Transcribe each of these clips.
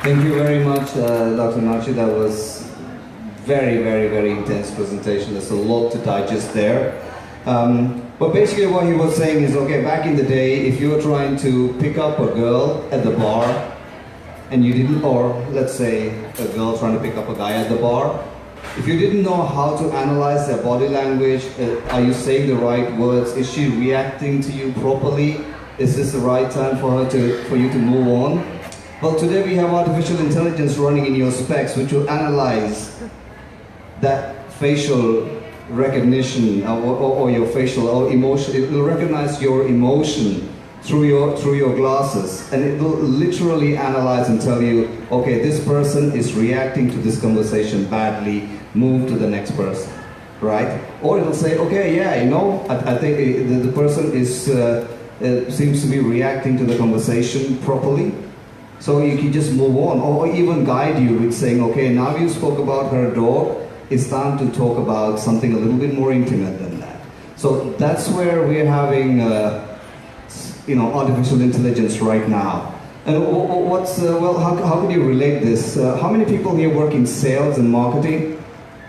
Thank you very much, Dr. Nachi. That was very intense presentation. There's a lot to digest there. But basically what he was saying is, okay, back in the day, if you were trying to pick up a girl at the bar, and you didn't, or let's say a girl trying to pick up a guy at the bar, if you didn't know how to analyze their body language, are you saying the right words? Is she reacting to you properly? Is this the right time for you to move on? Well, today we have artificial intelligence running in your specs, which will analyze that facial recognition or your facial or emotion. It will recognize your emotion through your glasses, and it will literally analyze and tell you, okay, this person is reacting to this conversation badly, move to the next person, right? Or it'll say, okay, yeah, you know, I think the person is seems to be reacting to the conversation properly, so you can just move on, or even guide you with saying, okay, now you spoke about her dog, it's time to talk about something a little bit more intimate than that. So that's where we're having artificial intelligence right now. And how could you relate this? How many people here work in sales and marketing?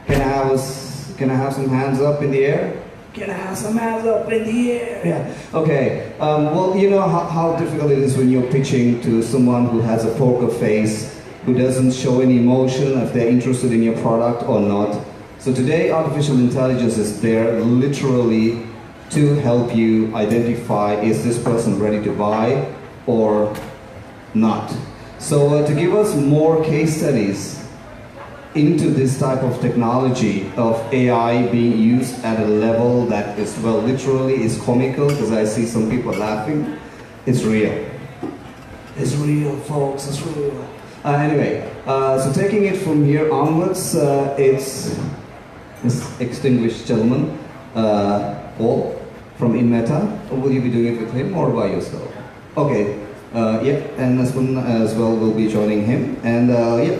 Can I have some hands up in the air? Can I have some hands up in the air? Yeah. Okay. Well, you know how difficult it is when you're pitching to someone who has a poker face, who doesn't show any emotion if they're interested in your product or not. So today, artificial intelligence is there literally to help you identify, is this person ready to buy or not? So to give us more case studies into this type of technology of AI being used at a level that is, well, literally is comical, because I see some people laughing. It's real. It's real, folks, it's real. Anyway, so taking it from here onwards, it's this extinguished gentleman, Paul, from inmeta. Will you be doing it with him or by yourself? Okay, and Aspen as well will be joining him, and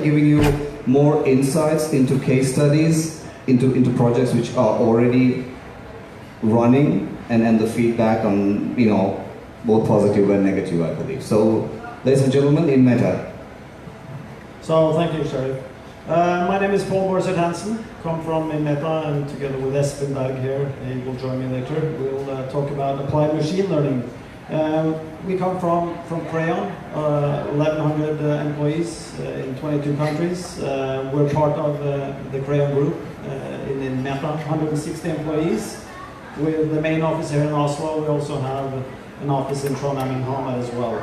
giving you more insights into case studies, into projects which are already running, and the feedback on, both positive and negative, I believe. So, ladies and gentlemen, inmeta. So, thank you, Sharif. My name is Paul Borseth Hansen, come from inmeta, and together with Espen Berg here, he will join me later. We'll talk about applied machine learning. We come from Crayon, 1,100 employees in 22 countries. We're part of the Crayon group in inmeta, 160 employees. With the main office here in Oslo, we also have an office in Trondheim and Hamar as well.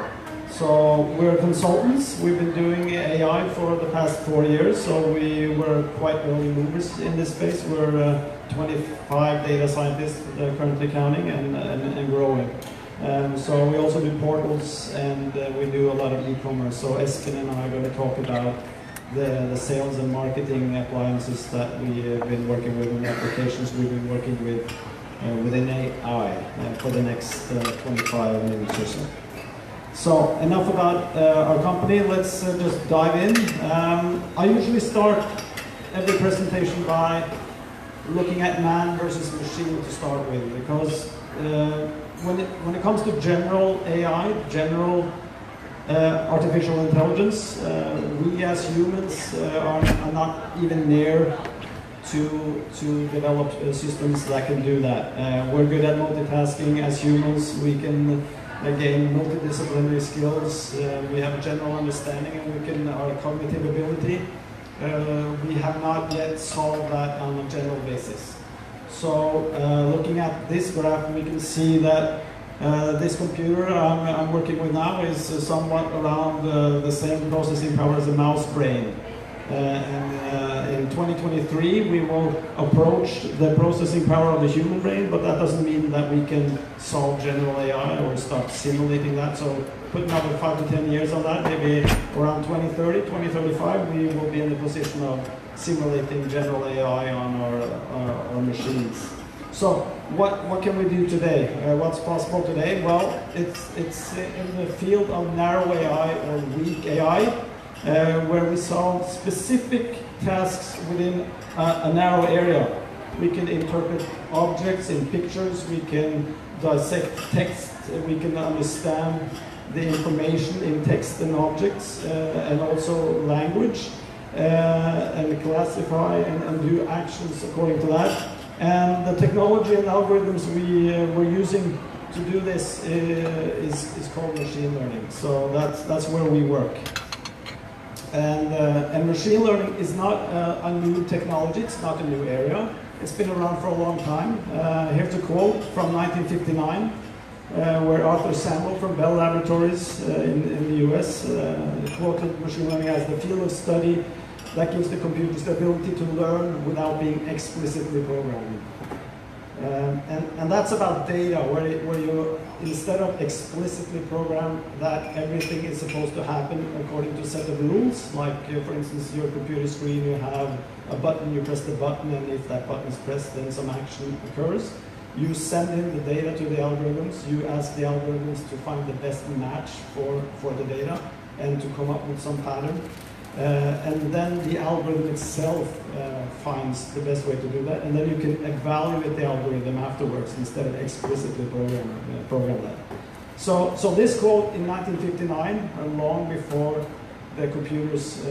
So we're consultants. We've been doing AI for the past 4 years, so we were quite early movers in this space. We're 25 data scientists currently counting and growing. So we also do portals, and we do a lot of e-commerce. So Espen and I are going to talk about the sales and marketing appliances that we have been working with, and applications we've been working with within AI for the next 25 minutes or so. So enough about our company, let's just dive in. I usually start every presentation by looking at man versus machine to start with, because when it comes to general AI, general artificial intelligence, we as humans are not even near to develop systems that can do that. We're good at multitasking as humans. We can gain multidisciplinary skills. We have a general understanding, and our cognitive ability. We have not yet solved that on a general basis. So looking at this graph, we can see that this computer I'm working with now is somewhat around the same processing power as a mouse brain. In 2023, we will approach the processing power of the human brain, but that doesn't mean that we can solve general AI or start simulating that. So put another 5 to 10 years on that, maybe around 2030, 2035, we will be in the position of simulating general AI on our machines. So what can we do today? What's possible today? Well, it's in the field of narrow AI or weak AI, where we solve specific tasks within a narrow area. We can interpret objects in pictures, we can dissect text we can understand the information in text and objects, and also language, and classify and do actions according to that. And the technology and algorithms we're using to do this is called machine learning. So that's where we work. And machine learning is not a new technology, it's not a new area. It's been around for a long time. Here's a quote from 1959, where Arthur Samwell from Bell Laboratories in the US quoted machine learning as the field of study that gives the computers the ability to learn without being explicitly programmed. And that's about data, where you, instead of explicitly program that everything is supposed to happen according to a set of rules, like for instance your computer screen, you have a button, you press the button, and if that button is pressed then some action occurs. You send in the data to the algorithms, you ask the algorithms to find the best match for the data and to come up with some pattern. And then the algorithm itself finds the best way to do that, and then you can evaluate the algorithm afterwards instead of explicitly program that. So this quote in 1959, long before the computers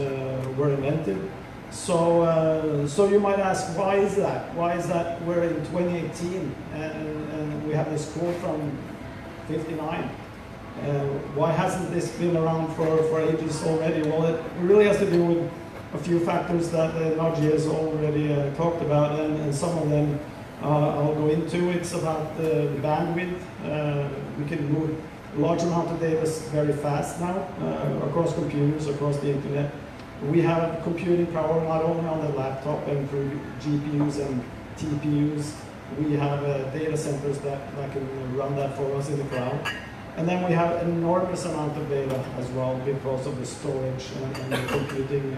were invented. So you might ask, why is that? Why is that we're in 2018 and we have this quote from 59? Why hasn't this been around for ages already? Well, it really has to do with a few factors that Naji has already talked about, and some of them I'll go into. It's about the bandwidth. We can move a large amount of data very fast now across computers, across the internet. We have computing power not only on the laptop and through GPUs and TPUs. We have data centers that can run that for us in the cloud. And then we have an enormous amount of data as well because of the storage and the computing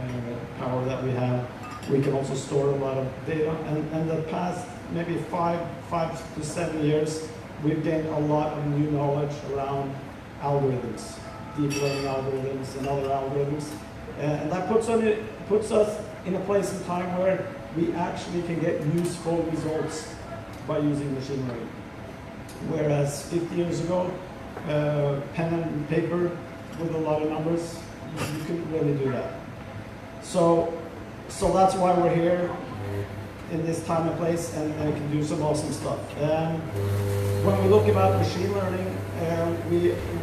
power that we have. We can also store a lot of data. And the past maybe 5 to 7 years, we've gained a lot of new knowledge around algorithms, deep learning algorithms and other algorithms. And that puts us in a place in time where we actually can get useful results by using machine learning. Whereas 50 years ago, pen and paper with a lot of numbers, you couldn't really do that. So that's why we're here in this time and place, and can do some awesome stuff. When we look about machine learning,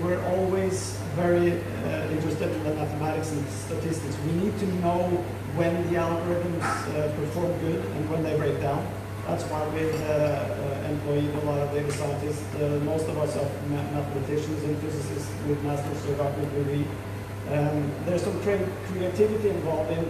we're always very interested in the mathematics and statistics. We need to know when the algorithms perform good and when they break down. That's why we've employed a lot of data scientists. Most of us are mathematicians and physicists with master's or doctorate degree. There's some creativity involved in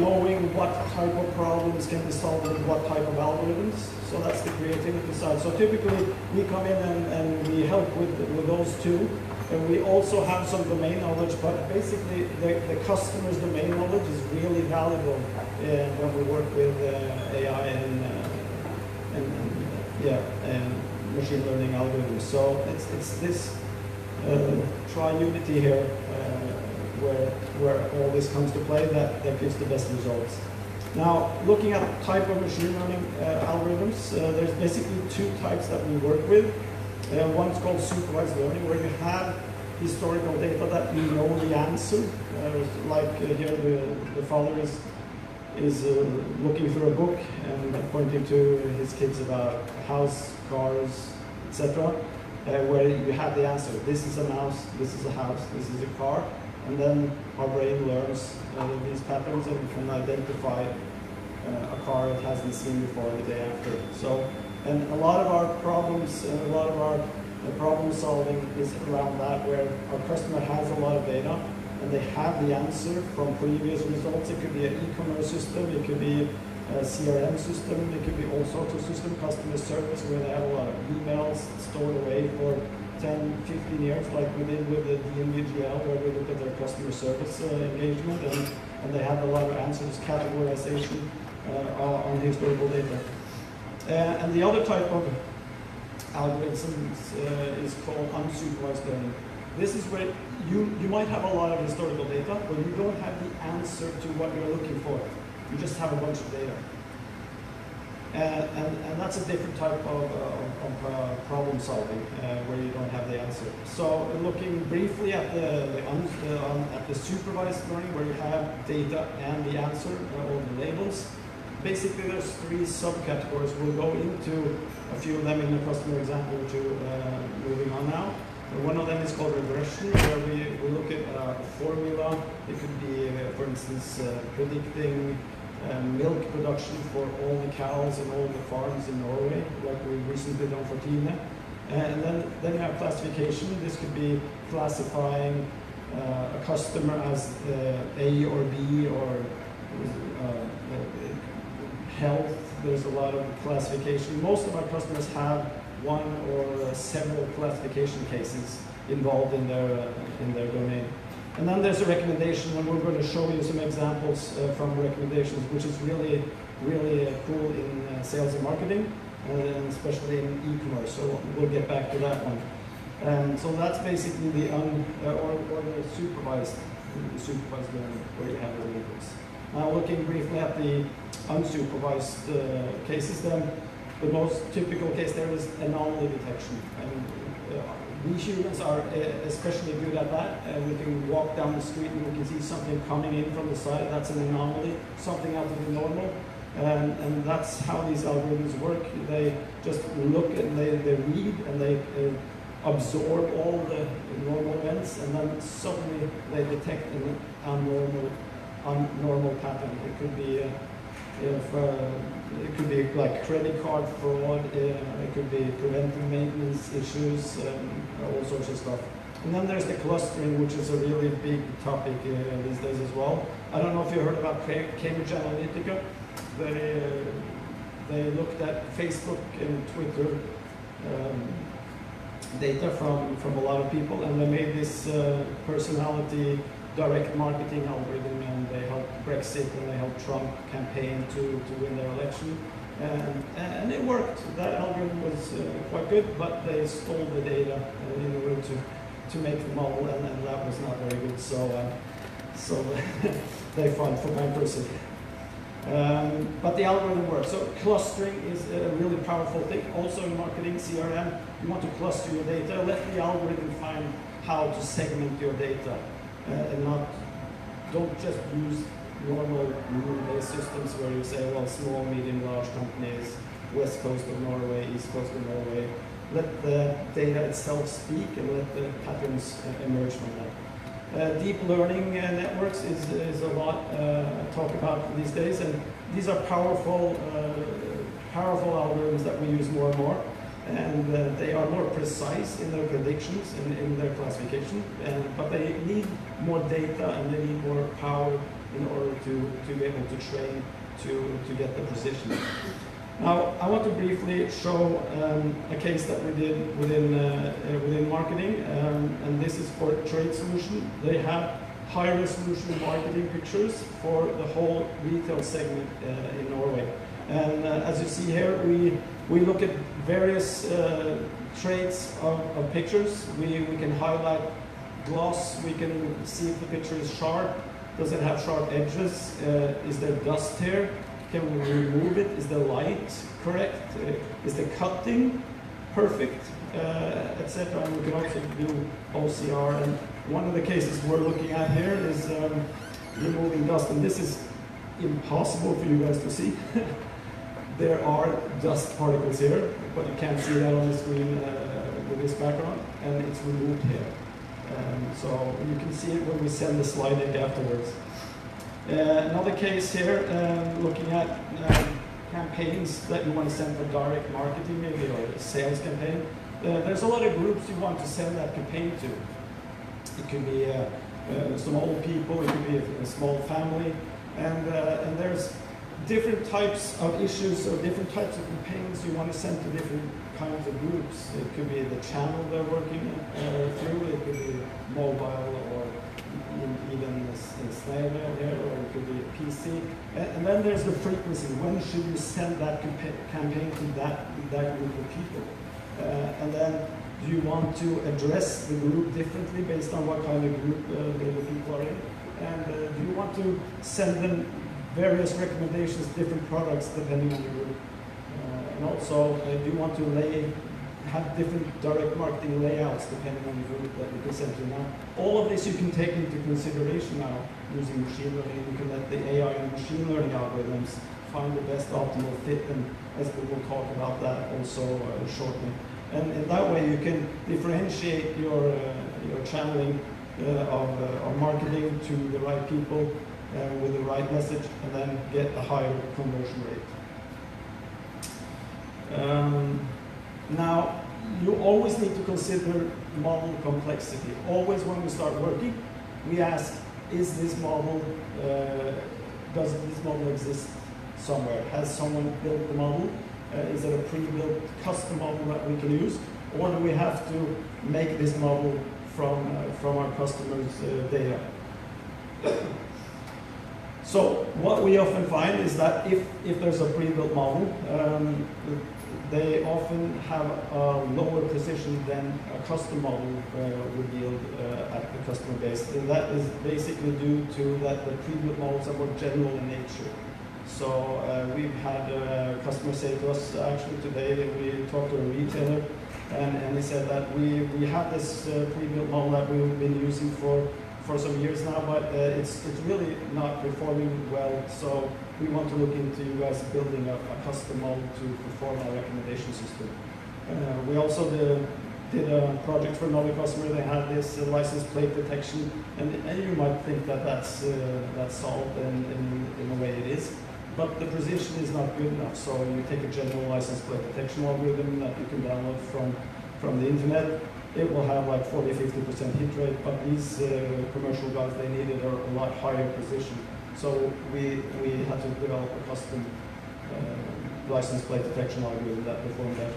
knowing what type of problems can be solved with what type of algorithms. So that's the creativity side. So typically we come in and we help with those two. And we also have some domain knowledge, but basically the customer's domain knowledge is really valuable when we work with AI and machine learning algorithms. So it's this tri-unity here where all this comes to play that gives the best results. Now, looking at the type of machine learning algorithms, there's basically two types that we work with. One's called supervised learning, where you have historical data that you know the answer. Like here, the father is looking through a book and pointing to his kids about house, cars, etc. Where you have the answer. This is a mouse, this is a house, this is a car. And then our brain learns these patterns and can identify a car it hasn't seen before the day after. So, and a lot of our problems and a lot of our problem solving is around that, where our customer has a lot of data and they have the answer from previous results. It could be an e-commerce system, it could be a CRM system, it could be all sorts of system, customer service, where they have a lot of emails stored away for 10, 15 years, like we did with the DMVGL, where we looked at their customer service engagement, and they had a lot of answers, categorization on historical data. And the other type of algorithms is called unsupervised learning. This is where you might have a lot of historical data, but you don't have the answer to what you're looking for. You just have a bunch of data. And that's a different type of problem solving, where you don't So looking briefly at the supervised learning, where you have data and the answer, all the labels. Basically, there's three subcategories. We'll go into a few of them in the customer example, which moving on now. One of them is called regression, where we look at a formula. It could be, for instance, predicting milk production for all the cows and all the farms in Norway, like we recently done for Tine. And then you have classification. This could be classifying a customer as A or B or health. There's a lot of classification. Most of our customers have one or several classification cases involved in their domain. And then there's a recommendation, and we're going to show you some examples from recommendations, which is really cool in sales and marketing, and especially in e-commerce. So we'll get back to that one. So that's basically the the supervised learning, where you have the labels. Now looking briefly at the unsupervised cases, then the most typical case there is anomaly detection. And we humans are especially good at that. We can walk down the street and we can see something coming in from the side. That's an anomaly, something out of the normal. And that's how these algorithms work. They just look and they read and they absorb all the normal events, and then suddenly they detect an abnormal pattern. It could be it could be like credit card fraud. It could be preventive maintenance issues, all sorts of stuff. And then there's the clustering, which is a really big topic these days as well. I don't know if you heard about Cambridge Analytica. They looked at Facebook and Twitter data from a lot of people, and they made this personality direct marketing algorithm, and they helped Brexit and they helped Trump campaign to win their election. And it worked. That algorithm was quite good, but they stole the data in order to make the model, and that was not very good. So they filed for bankruptcy. But the algorithm works. So clustering is a really powerful thing. Also in marketing, CRM, you want to cluster your data. Let the algorithm find how to segment your data, and don't just use normal rule-based systems where you say, well, small, medium, large companies, west coast of Norway, east coast of Norway. Let the data itself speak and let the patterns emerge from that. Deep learning networks is a lot talked about these days, and these are powerful algorithms that we use more and more, and they are more precise in their predictions and in their classification, but they need more data and they need more power in order to be able to train to get the precision. Now, I want to briefly show a case that we did within marketing, and this is for Trade Solution. They have high-resolution marketing pictures for the whole retail segment in Norway. And as you see here, we look at various traits of pictures. We can highlight gloss. We can see if the picture is sharp. Does it have sharp edges? Is there dust here? Can we remove it? Is the light correct? Is the cutting perfect? Etc. And we can also do OCR. And one of the cases we're looking at here is removing dust. And this is impossible for you guys to see. There are dust particles here, but you can't see that on the screen with this background. And it's removed here. So you can see it when we send the slide deck afterwards. Another case here, looking at campaigns that you want to send for direct marketing, maybe, or a sales campaign. There's a lot of groups you want to send that campaign to. It could be some old people, it could be a small family, and there's different types of issues or different types of campaigns you want to send to different kinds of groups. It could be the channel they're working through, it could be mobile, or even snail mail here, or it could be a PC. And then there's the frequency. When should you send that campaign to that group of people? And then do you want to address the group differently based on what kind of group the people are in? And do you want to send them various recommendations, different products depending on the group? And also, do you want to lay have different direct marketing layouts depending on the group that you present to now. All of this you can take into consideration now using machine learning. You can let the AI and machine learning algorithms find the best optimal fit, and as we will talk about that also shortly. And in that way you can differentiate your channeling of marketing to the right people with the right message, and then get a higher conversion rate. Now, you always need to consider model complexity. Always when we start working, we ask, is this model, does this model exist somewhere? Has someone built the model? Is it a pre-built custom model that we can use? Or do we have to make this model from our customers' data? So what we often find is that if there's a pre-built model, they often have a lower precision than a custom model would yield at the customer base. And that is basically due to that the pre-built models are more general in nature. So we've had customers say to us, actually today we talked to a retailer, and he said that we have this pre-built model that we've been using for some years now, but it's really not performing well, so we want to look into you guys building a custom model to perform our recommendation system. We also did a project for another customer. They had this license plate detection, and you might think that that's solved, and in a way it is, but the precision is not good enough. So you take a general license plate detection algorithm that you can download from the internet. It will have like 40–50% hit rate, but these commercial guys, they needed a lot higher precision. So we had to develop a custom license plate detection algorithm that performed that.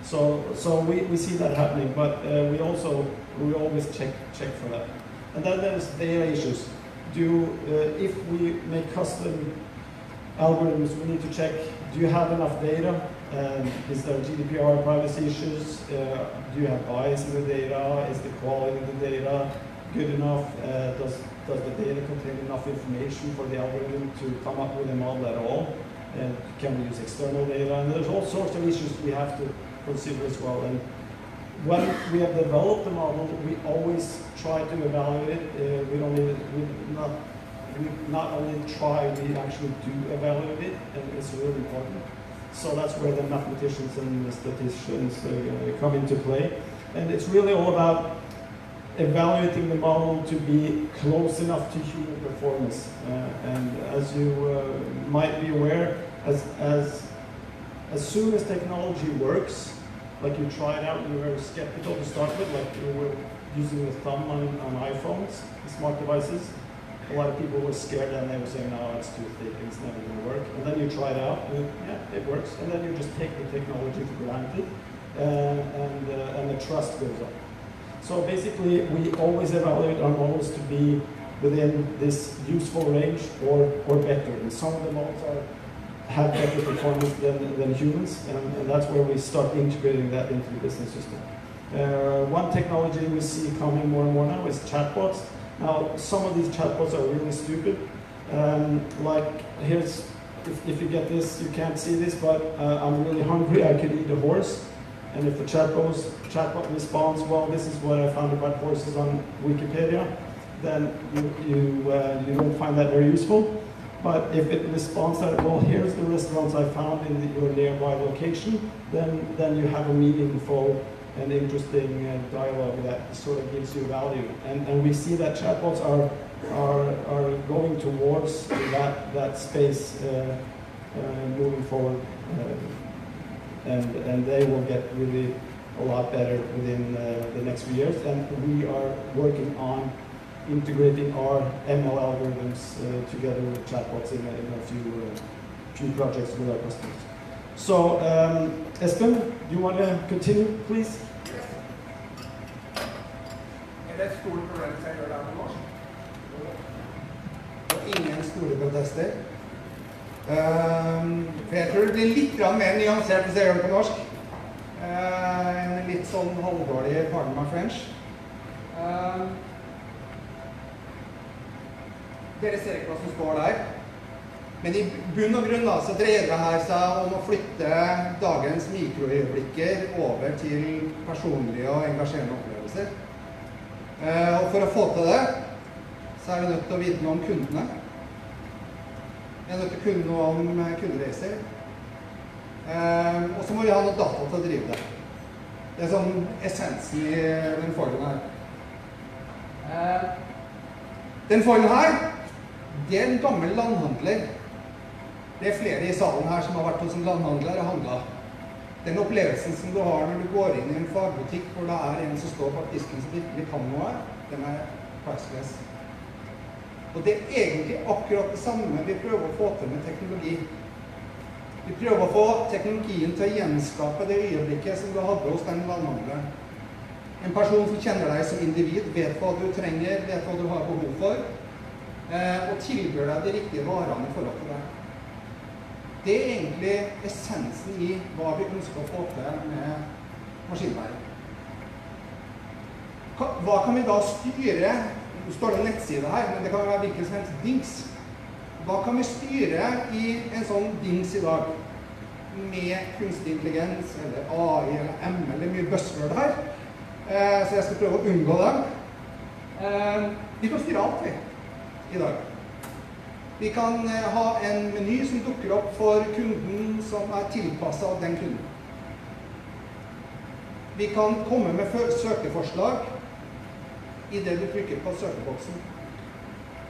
So we see that happening, but we always check for that. And then there's data issues. If we make custom algorithms, we need to check, do you have enough data? Is there GDPR privacy issues? Do you have bias in the data? Is the quality of the data good enough? Does the data contain enough information for the algorithm to come up with a model at all? And can we use external data? And there's all sorts of issues we have to consider as well. And when we have developed the model, we always try to evaluate it. We not only try, we actually do evaluate it, and it's really important. So that's where the mathematicians and the statisticians come into play. And it's really all about evaluating the model to be close enough to human performance. And as you might be aware, as soon as technology works, like you try it out, you were skeptical to start with, like you were using the thumb on iPhones, smart devices. A lot of people were scared and they were saying, no, it's too thick and it's never going to work. And then you try it out, and yeah, it works. And then you just take the technology for granted, and the trust goes up. So basically, we always evaluate our models to be within this useful range or better. And some of the models have better performance than humans, and that's where we start integrating that into the business system. One technology we see coming more and more now is chatbots. Now, some of these chatbots are really stupid. Like, here's, if you get this, you can't see this, but I'm really hungry, I could eat a horse. And if the chatbot responds, well, this is what I found about horses on Wikipedia, then you don't find that very useful. But if it responds that, well, here's the restaurants I found in your nearby location, then you have a meaningful and interesting dialogue that sort of gives you value. And we see that chatbots are going towards that space moving forward, and they will get really a lot better within the next few years. And we are working on integrating our ML algorithms together with chatbots in a few projects with our customers. So, Espen, do you want to continue, please? Er det et stort problem hvis jeg gjør det her på norsk? Ingen store protester. For jeg tror det blir litt mer nyansert hvis jeg gjør det på norsk. En litt sånn halvdårlig pardon my French. Dere ser ikke hva som står der. Men i bunn og grunn da, så dreier det her seg om å flytte dagens mikroøyeblikker over til personlige og engasjerende opplevelser. Og for å få til det, så er vi nødt til å vite noe om kundene. Vi er nødt til å kunne noe om kundereiser. Og så må vi ha noe data til å drive det. Det er sånn essensen i den foilen her. Den foilen her, det er en gammel landhandler. Det er flere i salen her som har vært hos en landhandler og handlet. Den opplevelsen som du har når du går inn i en fagbutikk hvor det er en som står på disken som virkelig kan noe, den er priceless. Og det er egentlig akkurat det samme vi prøver å få til med teknologi. Vi prøver å få teknologien til å gjenskape det øyeblikket som du hadde hos den landhandleren. En person som kjenner deg som individ, vet hva du trenger, vet hva du har behov for, og tilbyr deg de riktige varene i forhold til deg. Det er egentlig essensen i hva vi ønsker å få til med maskinlæring. Hva kan vi da styre? Nå står det en nettside her, men det kan være hvilken som helst dings. Hva kan vi styre i en sånn dings i dag? Med kunstig intelligens, eller AI, eller ML, eller mye buzzword her. Så jeg skal prøve å unngå dem. Vi kan styre alt, i dag. Vi kan ha en meny som dukker opp for kunden som er tilpasset av den kunden. Vi kan komme med søkeforslag i det du trykker på søkeboksen.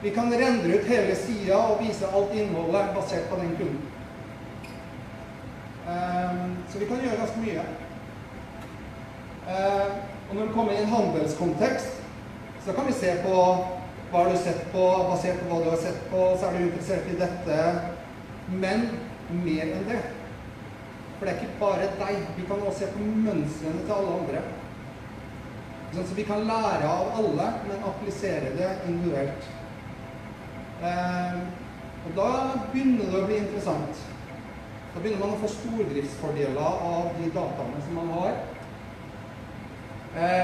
Vi kan rendre ut hele siden og vise alt innholdet basert på den kunden. Så vi kan gjøre ganske mye. Og når vi kommer i en handelskontekst, så kan vi se på hva har du sett på, basert på hva du har sett på, så er du interessert i dette. Men mer enn det. For det er ikke bare deg. Vi kan også se på mønstrene til alle andre. Så vi kan lære av alle, men applisere det individuelt. Og da begynner det å bli interessant. Da begynner man å få stordriftsfordeler av de dataene som man har.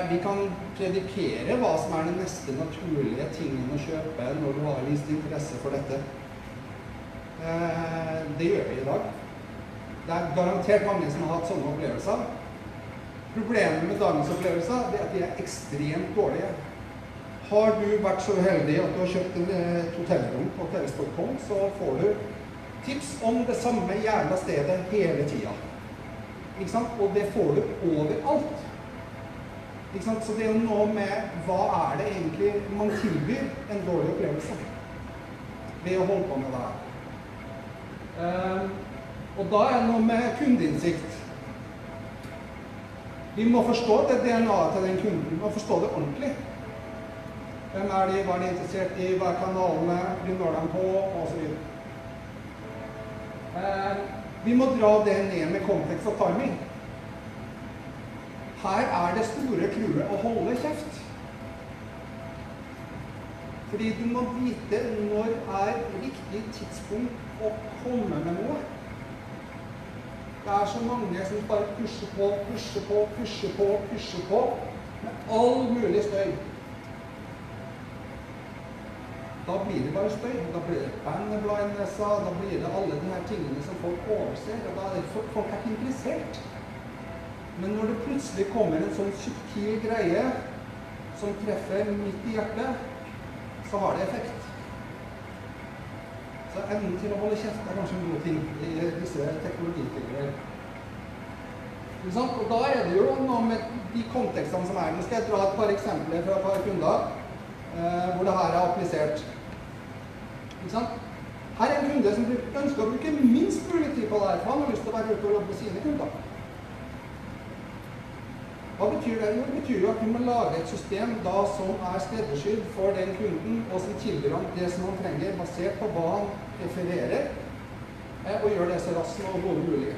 Vi kan predikere hva som er den neste naturlige tingen å kjøpe når du har vist interesse for dette. Det gjør vi i dag. Det er garantert mange som har hatt sånne opplevelser. Problemet med dagens opplevelser er at de er ekstremt dårlige. Har du vært så uheldig at du har kjøpt et hotellrom på tv.com, så får du tips om det samme jævla stedet hele tiden. Ikke sant? Og det får du overalt. Ikke sant? Så det er jo noe med hva er det egentlig man tilbyr en dårlig opplevelse ved å holde på med det her. Og da er det noe med kundeinnsikt. Vi må forstå det DNA-et til den kunden. Vi må forstå det ordentlig. Hvem er de, hva er de interessert i, hva er kanalene, vi når dem på, og så videre. Vi må dra det ned med kontekst og timing. Her er det store clouet å holde kjeft. Fordi du må vite når er riktig tidspunkt å komme med noe. Det er så mange som bare pusher på, pusher på, pusher på, pusher på, med all mulig støy. Da blir det bare støy, da blir det bannerblindnesser, da blir det alle de her tingene som folk overser, og da er det folk er ikke interessert. Men når det plutselig kommer en sånn subtil greie som treffer midt i hjertet, så har det effekt. Så evnen til å holde kjeft er kanskje en god ting i disse teknologitilfeller. Og da er det jo noe med de kontekstene som er. Nå skal jeg dra et par eksempler fra et par kunder hvor det her er applisert. Her er en kunde som ønsker å bruke minst mulig tid på det her, for han har lyst til å være ute og jobbe med sine kunder. Hva betyr det? Jo, det betyr jo at vi må lage et system da som er skreddersydd for den kunden, og som tilbyr ham det som han trenger, basert på hva han refererer, og gjør det så raskt som overhodet mulig.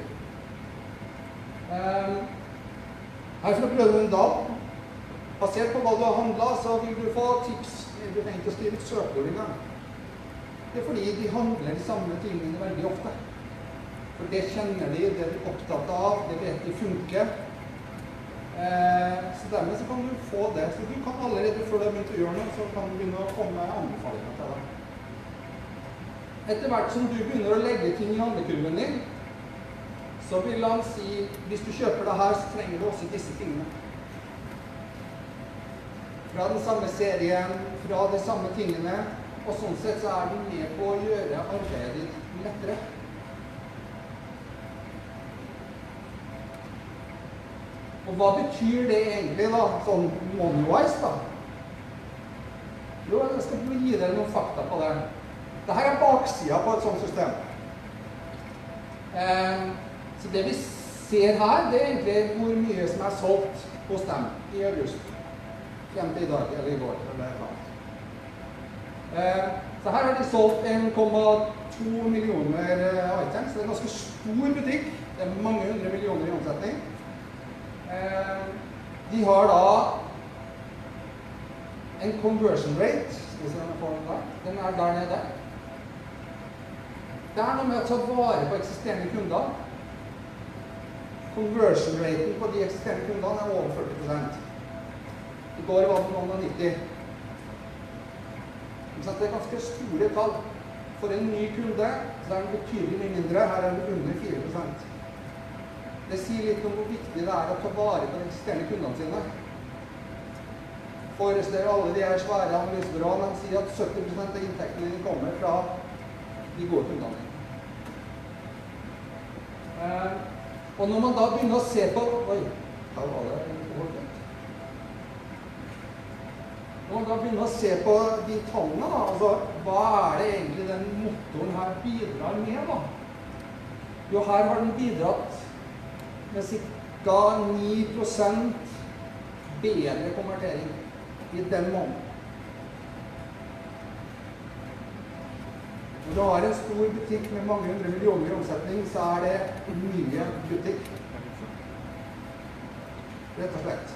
Her fra Brødrene Dal, basert på hva du har handlet, så vil du få tips. Du trenger ikke å skrive ut søkeord engang. Det er fordi de handler de samme tingene veldig ofte. For det kjenner de, det er de opptatt av, det vet de funker. Så dermed så kan du få det. Så du kan allerede før du har begynt å gjøre noe, så kan du begynne å komme med anbefalinger til deg. etter hvert som du begynner å legge ting i handlekurven din, så vil han si, hvis du kjøper det her, så trenger du også disse tingene. Fra den samme serien, fra de samme tingene, og sånn sett så er den med på å gjøre arbeidet ditt lettere. Og hva betyr det egentlig da, sånn money-wise da? Jo, jeg skal gi dere noen fakta på det. Dette er baksida på et sånt system. Så det vi ser her, det er egentlig hvor mye som er solgt hos dem i august. Frem til i dag, eller i går, eller et eller annet. Så her har de solgt 1,2 millioner items. Det er en ganske stor butikk. Det er mange hundre millioner i omsetning. De har da en conversion rate, skal vi se om jeg får den der. Den er der nede. Det er noe med å ta vare på eksisterende kunder. Conversion raten på de eksisterende kundene er over 40%. I går var den noen av 90. Det er ganske store tall. For en ny kunde så er den betydelig mindre. Her er den under 4%. Det sier litt om hvor viktig det er å ta vare på de eksisterende kundene sine. Forestill alle de her svære analysebyråene, de sier at 70% av inntektene dine kommer fra de gode kundene. Og når man da begynner å se på Når man da begynner å se på de tallene, da, altså, hva er det egentlig den motoren her bidrar med, da? Jo, her har den bidratt med ca. 9% bedre konvertering i den måneden. Når du har en stor butikk med mange hundre millioner i omsetning, så er det mye butikk. Rett og slett.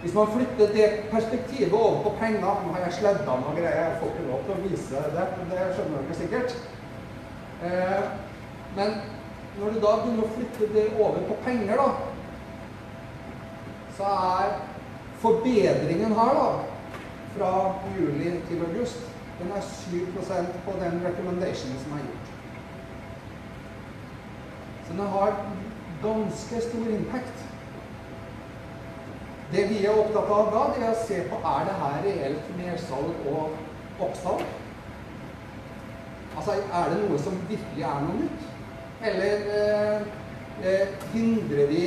Hvis man flytter det perspektivet over på penger, nå har jeg sleddet noe greier, jeg får ikke lov til å vise det, men det skjønner dere sikkert. Men når du da begynner å flytte det over på penger, da, så er forbedringen her, da, fra juli til august, den er 7% på den recommendationen som er gjort. Så den har ganske stor impact. Det vi er opptatt av da, det er å se på, er det her reelt nedsalg og oppsalg? Altså, er det noe som virkelig er noe nytt? Eller hindrer vi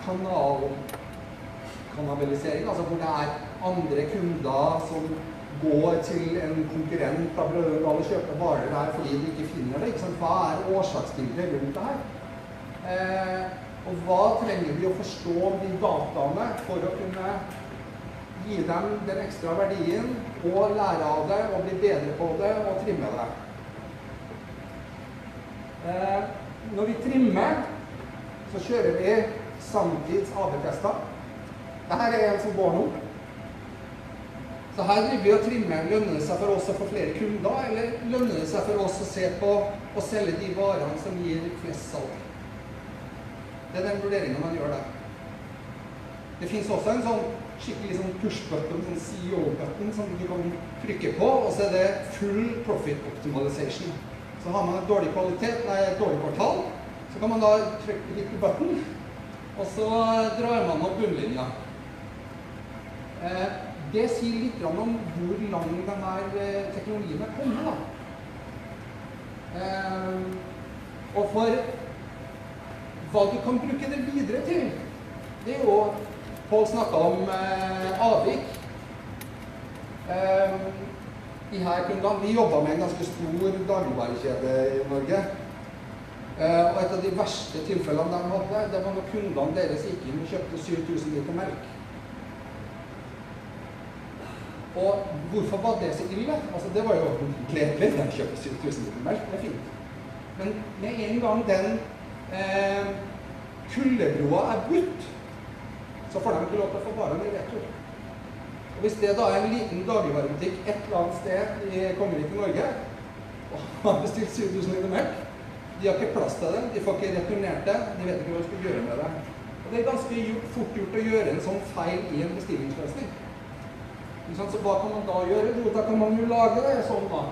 kanalisering, altså hvor det er andre kunder som går til en konkurrent og prøver å kjøpe varer der fordi de ikke finner det, ikke sant? Hva er årsaksbildet rundt det her? Og hva trenger vi å forstå om de dataene for å kunne gi dem den ekstra verdien og lære av det og bli bedre på det og trimme det? Når vi trimmer, så kjører vi samtids AB-tester. Dette er en som går nå. Så her driver vi og trimmer. Lønner det seg for oss å få flere kunder, eller lønner det seg for oss å se på og selge de varene som gir flest salg? Det er den vurderingen man gjør der. Det finnes også en sånn skikkelig sånn push-button, sånn CEO-button som du kan trykke på, og så er det full profit optimization. Så har man et dårlig kvartal, så kan man da trykke litt på button, og så drar man opp bunnlinja. Det sier litt om hvor lang denne teknologien er kommet, da. Og for hva du kan bruke det videre til, det er jo, Paul snakket om avvik. De her kundene, vi jobbet med en ganske stor dagligvarekjede i Norge. Og et av de verste tilfellene de hadde, det var når kundene deres gikk inn og kjøpte 7000 liter melk. Og hvorfor var det så ille? Altså, det var jo gledelig, de kjøpte 7000 liter melk, det er fint. Men med en gang den kuldebroa er brutt, så får de ikke lov til å få varene i retur. Og hvis det da er en liten dagligvarebutikk et eller annet sted i kongeriket Norge, og har bestilt 7000 liter melk, de har ikke plass til det, de får ikke returnert det, de vet ikke hva de skal gjøre med det. Og det er ganske fort gjort å gjøre en sånn feil i en bestillingsløsning. Så hva kan man da gjøre? Jo, da kan man jo lage det sånn da.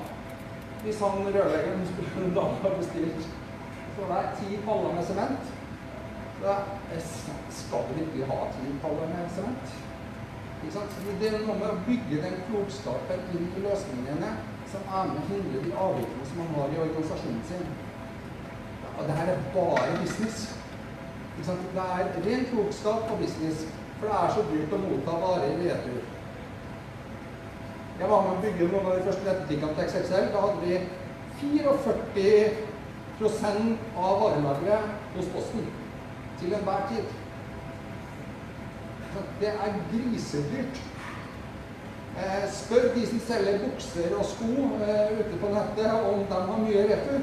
hvis han rørleggeren skulle da ha bestilt så det 10 paller med sement, så skal du virkelig ha 10 paller med sement. Ikke sant? Det er noe med å bygge den klokskapen inn i løsningene som med å hindre de avvikene som man har i organisasjonen sin. Og det her bare business. Ikke sant? Det ren klokskap på business, for det så dyrt å motta varer i retur. Jeg var med å bygge noen av de første nettbutikkene til XXL. Da hadde vi 44% av varelageret hos Posten til enhver tid. Det grisedyrt. Spør de som selger bukser og sko ute på nettet om de har mye retur.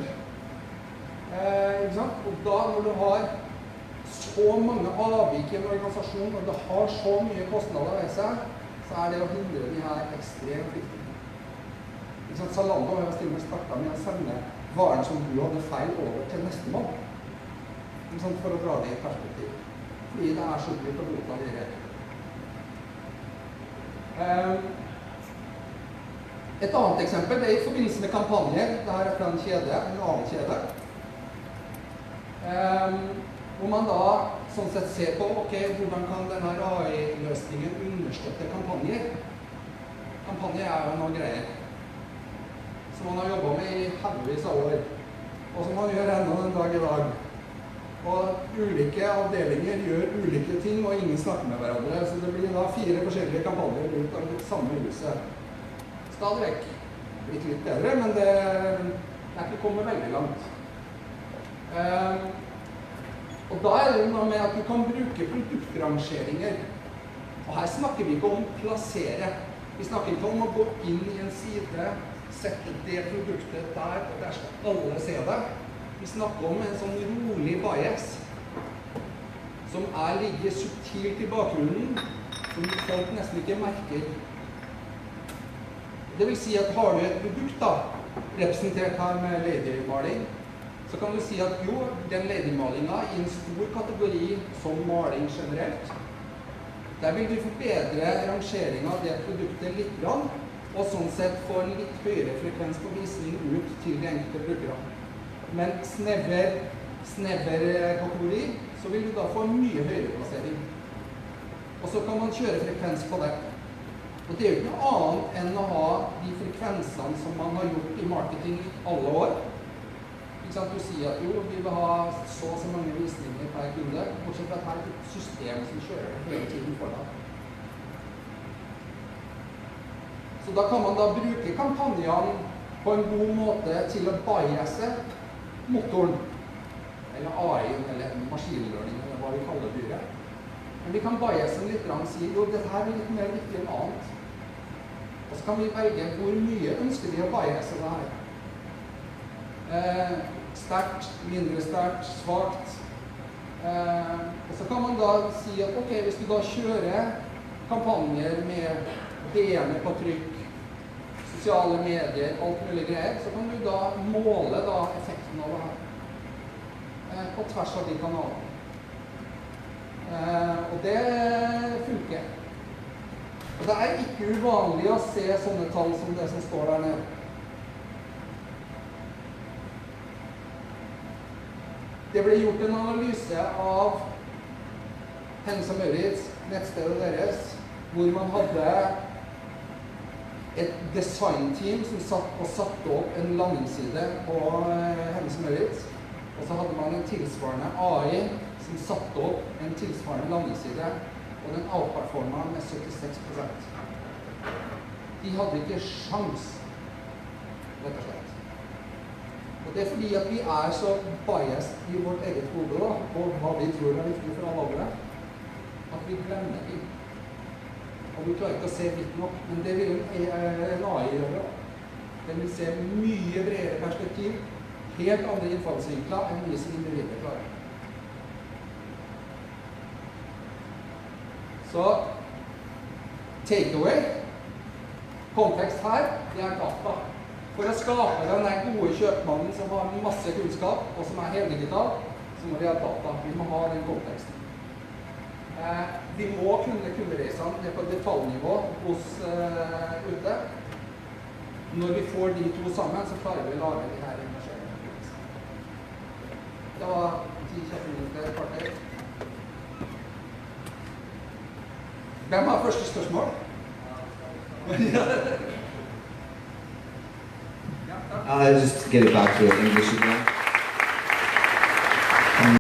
Ikke sant? Og da når du har så mange avvik i en organisasjon, og det har så mye kostnader ved seg, så det å hindre de her ekstremt viktig. Ikke sant? Zalando har til og med startet med å sende varen som du hadde feil over til neste mann. Ikke sant? For å dra det i perspektiv. Fordi det så dyrt å bruke av de retur. Et annet eksempel i forbindelse med kampanjer. Dette fra en kjede, en annen kjede. Hvor man da sånn sett ser på, ok, hvordan kan denne AI-løsningen understøtte kampanjer? Kampanjer jo noen greier som man har jobbet med i haugevis av år, og som man gjør enda en dag i dag. Og ulike avdelinger gjør ulike ting, og ingen snakker med hverandre, så det blir da 4 forskjellige kampanjer rundt av det samme huset. Stadig vekk. Det blir litt bedre, men det ikke kommet veldig langt. Og da det noe med at du kan bruke produktrangeringer. Og her snakker vi ikke om plassere. Vi snakker ikke om å gå inn i en side, sette det produktet der, og der skal alle se det. Vi snakker om en sånn rolig bias, som ligger subtilt i bakgrunnen, som folk nesten ikke merker. Det vil si at har du et produkt da, representert her med ladymaling, så kan du si at jo, den ladymalingen i en stor kategori som maling generelt, der vil du forbedre rangeringen av det produktet litt grann, og sånn sett få en litt høyere frekvens på visning ut til de enkelte brukere. Men snever kategori, så vil du da få en mye høyere plassering. Og så kan man kjøre frekvens på det. Og det jo ikke noe annet enn å ha de frekvensene som man har gjort i marketing i alle år. Ikke sant? Du sier at jo, vi vil ha så og så mange visninger per kunde, bortsett fra at her et system som kjører det hele tiden for deg. Så da kan man da bruke kampanjene på en god måte til å biase motoren, eller AI, eller maskinlearning, eller hva vi kaller dyret. Men vi kan biase litt og si, jo, dette her litt mer viktig enn annet. Og så kan vi velge hvor mye ønsker vi å biase det her. Sterkt, mindre sterkt, svagt. Og så kan man da si at, ok, hvis du da kjører kampanjer med DM på trykk, sosiale medier, alt mulig greier, så kan du da måle da effekten av det her på tvers av de kanalene. Og det funker. Og det ikke uvanlig å se sånne tall som det som står der nede. Det ble gjort en analyse av Hennes & Mauritz, nettstedet deres, hvor man hadde et designteam som satte opp en landingsside på Hennes & Mauritz, og så hadde man en tilsvarende AI som satte opp en tilsvarende landingsside, og den outperformet med 76%. De hadde ikke sjans, rett og slett. Og det fordi at vi så biased i vårt eget hode da, på hva vi tror viktig for alle andre, at vi glemmer ting. Og vi klarer ikke å se vidt nok, men det vil en AI gjøre. Den vil se mye bredere perspektiv, helt andre innfallsvinkler enn vi som individer klarer. Så, takeaway, kontekst her, det data. For å skape den gode kjøpmannen som har masse kunnskap, og som heldigital, så må vi ha data. Vi må ha den konteksten. Vi må kunne kundereisene på detaljnivå hos ute. Når vi får de to sammen, så klarer vi å lage de her engasjerende opplevelsene. Det var 10-15 minutter, kvarter. Hvem har første spørsmål? Just get it back to English again.